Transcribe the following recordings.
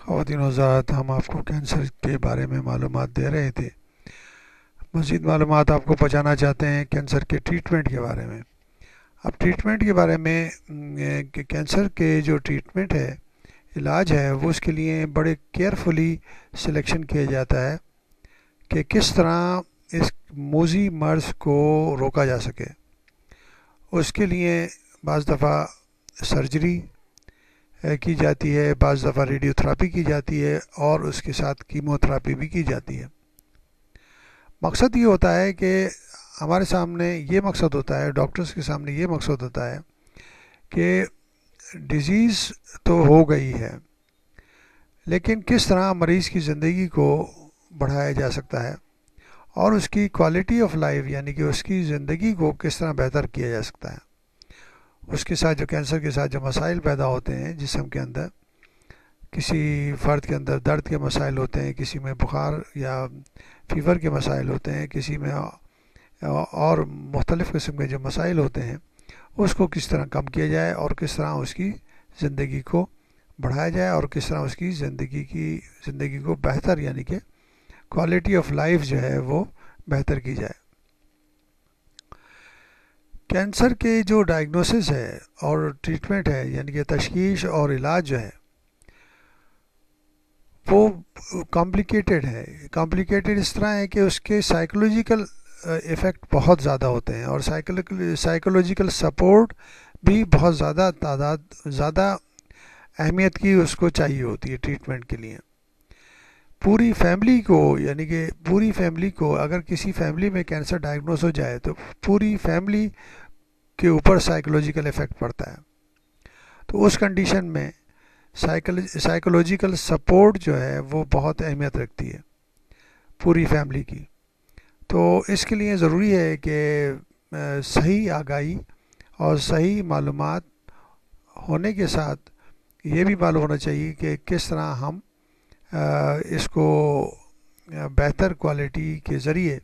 خواتین و حضرات، ہم آپ کو کینسر کے بارے میں معلومات دے رہے تھے۔ مزید معلومات آپ کو پہنچانا چاہتے ہیں کینسر کے ٹریٹمنٹ کے بارے میں۔ اب ٹریٹمنٹ کے بارے میں کہ کینسر کے جو ٹریٹمنٹ ہے، علاج ہے، وہ اس کے لیے بڑے کیئرفلی سلیکشن کیا جاتا ہے کہ کس طرح اس موذی مرض کو روکا جا سکے۔ اس کے لیے بعض دفعہ سرجری کی جاتی ہے، بعض دفعہ ریڈیو تھراپی کی جاتی ہے، اور اس کے ساتھ کیمو تھراپی بھی کی جاتی ہے۔ مقصد یہ ہوتا ہے کہ ہمارے سامنے یہ مقصد ہوتا ہے، ڈاکٹرز کے سامنے یہ مقصد ہوتا ہے کہ ڈیزیز تو ہو گئی ہے، لیکن کس طرح مریض کی زندگی کو بڑھایا جا سکتا ہے اور اس کی کوالٹی آف لائف، یعنی کہ اس کی زندگی کو کس طرح بہتر کیا جا سکتا ہے۔ اس کے ساتھ جو کینسر کے ساتھ جو مسائل پیدا ہوتے ہیں جسم کے اندر، کسی فرد کے اندر درد کے مسائل ہوتے ہیں، کسی میں بخار یا فیور کے مسائل ہوتے ہیں، کسی میں اور مختلف قسم کے جو مسائل ہوتے ہیں، اس کو کس طرح کم کیا جائے اور کس طرح اس کی زندگی کو بڑھایا جائے اور کس طرح اس کی زندگی کو بہتر، یعنی کہ کوالٹی آف لائف جو ہے وہ بہتر کی جائے۔ کینسر کے جو ڈائگنوسس ہے اور ٹریٹمنٹ ہے، یعنی کہ تشخیص اور علاج جو ہے، وہ کمپلیکیٹڈ ہے۔ کمپلیکیٹڈ اس طرح ہے کہ اس کے سائیکولوجیکل ایفیکٹ بہت زیادہ ہوتے ہیں، اور سائیکولوجیکل سپورٹ بھی بہت زیادہ اہمیت کی اس کو چاہیے ہوتی ہے ٹریٹمنٹ کے لیے۔ پوری فیملی کو، یعنی کہ پوری فیملی کو، اگر کسی فیملی میں کینسر ڈائگنوز ہو جائے تو پوری فیملی کے اوپر سائیکولوجیکل ایفیکٹ پڑتا ہے۔ تو اس کنڈیشن میں سائیکولوجیکل سپورٹ جو ہے وہ بہت اہمیت رکھتی ہے پوری فیملی کی۔ تو اس کے لیے ضروری ہے کہ صحیح آگاہی اور صحیح معلومات ہونے کے ساتھ یہ بھی معلوم ہونا چاہیے کہ کس طرح ہم اس کو بہتر کوالٹی کے ذریعے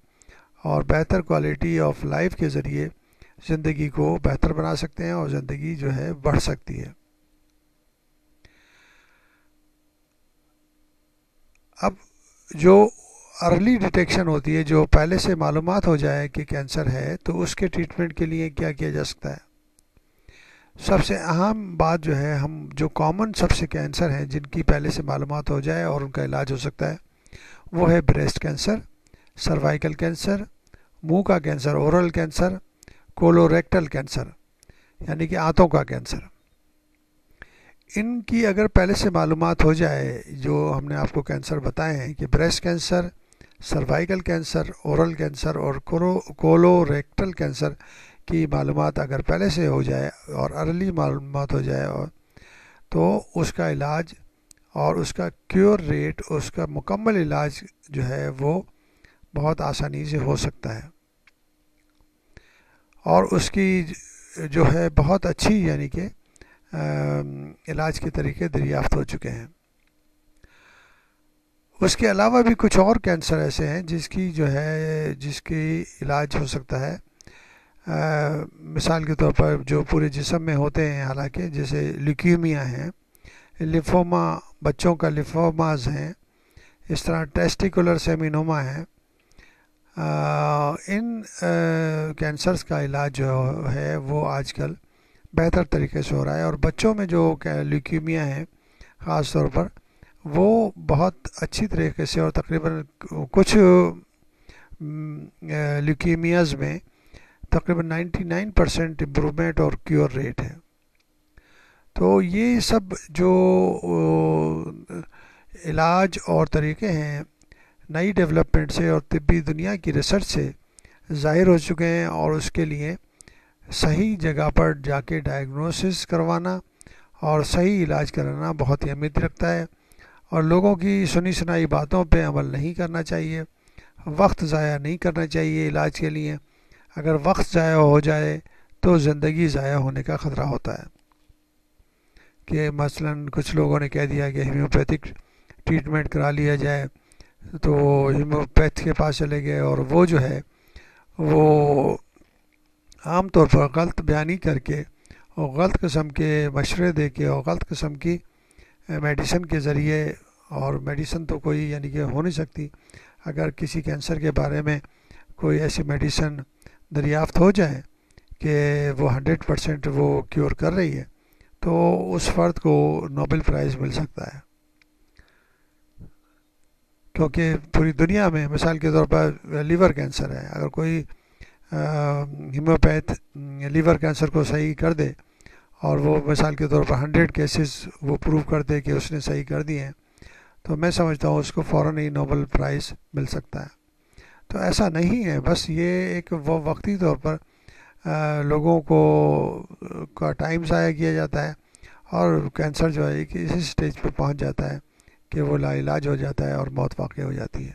اور بہتر کوالٹی آف لائف کے ذریعے زندگی کو بہتر بنا سکتے ہیں اور زندگی جو ہے بڑھ سکتی ہے۔ اب جو ارلی ڈیٹیکشن ہوتی ہے، جو پہلے سے معلومات ہو جائے کہ کینسر ہے، تو اس کے ٹریٹمنٹ کے لیے کیا کیا جا سکتا ہے؟ سب سے اہم بات جو ہے، ہم جو کامن سب سے کینسر ہیں جن کی پہلے سے معلومات ہو جائے اور ان کا علاج ہو سکتا ہے، وہ ہے بریسٹ کینسر، سروائیکل کینسر، منہ کا cancer, oral cancer, colorectal cancer, یعنی کہ آنتوں کا کینسر۔ ان کی اگر پہلے سے معلومات ہو جائے، جو ہم نے آپ کو کینسر بتائے ہیں کہ breast cancer, cervical cancer, oral cancer اور کولوریکٹل کینسر کی معلومات اگر پہلے سے ہو جائے اور ارلی معلومات ہو جائے، تو اس کا علاج اور اس کا کیور ریٹ، اس کا مکمل علاج جو ہے وہ بہت آسانی سے ہو سکتا ہے، اور اس کی جو ہے بہت اچھی، یعنی کہ علاج کے طریقے دریافت ہو چکے ہیں۔ اس کے علاوہ بھی کچھ اور کینسر ایسے ہیں جس کی علاج ہو سکتا ہے، مثال کے طور پر جو پورے جسم میں ہوتے ہیں، حالانکہ جیسے لیوکیمیا ہیں، لمفوما، بچوں کا لمفوماز ہیں، اس طرح ٹیسٹیکولر سیمینوما ہے۔ ان کینسرز کا علاج جو ہے وہ آج کل بہتر طریقے سے ہو رہا ہے، اور بچوں میں جو لیوکیمیا ہے خاص طور پر، وہ بہت اچھی طریقے سے، اور تقریباً کچھ لیوکیمیاز میں تقریباً 99% امپرومنٹ اور کیور ریٹ ہے۔ تو یہ سب جو علاج اور طریقے ہیں، نئی ڈیولپمنٹ سے اور طبی دنیا کی ریسرچ سے ظاہر ہو چکے ہیں، اور اس کے لیے صحیح جگہ پر جا کے ڈائگنوسس کروانا اور صحیح علاج کرانا بہت ہی اہمیت رکھتا ہے، اور لوگوں کی سنی سنائی باتوں پہ عمل نہیں کرنا چاہیے، وقت ضائع نہیں کرنا چاہیے علاج کے لیے۔ اگر وقت ضائع ہو جائے تو زندگی ضائع ہونے کا خطرہ ہوتا ہے، کہ مثلا کچھ لوگوں نے کہہ دیا کہ ہیمیوپیتھک ٹریٹمنٹ کرا لیا جائے، تو ہیمیوپیتھ کے پاس چلے گئے، اور وہ جو ہے وہ عام طور پر غلط بیانی کر کے اور غلط قسم کے مشورے دے کے اور غلط قسم کی میڈیسن کے ذریعے اور میڈیسن تو کوئی یعنی کہ ہو نہیں سکتی. اگر کسی کینسر کے بارے میں کوئی ایسی میڈیسن دریافت ہو جائے کہ وہ 100% وہ کیور کر رہی ہے تو اس فرد کو نوبل پرائز مل سکتا ہے. کیونکہ پوری دنیا میں مثال کے طور پر لیور کینسر ہے, اگر کوئی ہیموپیتھ لیور کینسر کو صحیح کر دے اور وہ مثال کے طور پر 100 کیسز وہ پروو کر دے کہ اس نے صحیح کر دیے ہیں, تو میں سمجھتا ہوں اس کو فوراً ہی نوبل پرائز مل سکتا ہے. تو ایسا نہیں ہے, بس یہ ایک وہ وقتی طور پر لوگوں کو کا ٹائم ضائع کیا جاتا ہے اور کینسر جو ہے کہ اسی سٹیج پہ پہنچ جاتا ہے کہ وہ لا علاج ہو جاتا ہے اور موت واقع ہو جاتی ہے.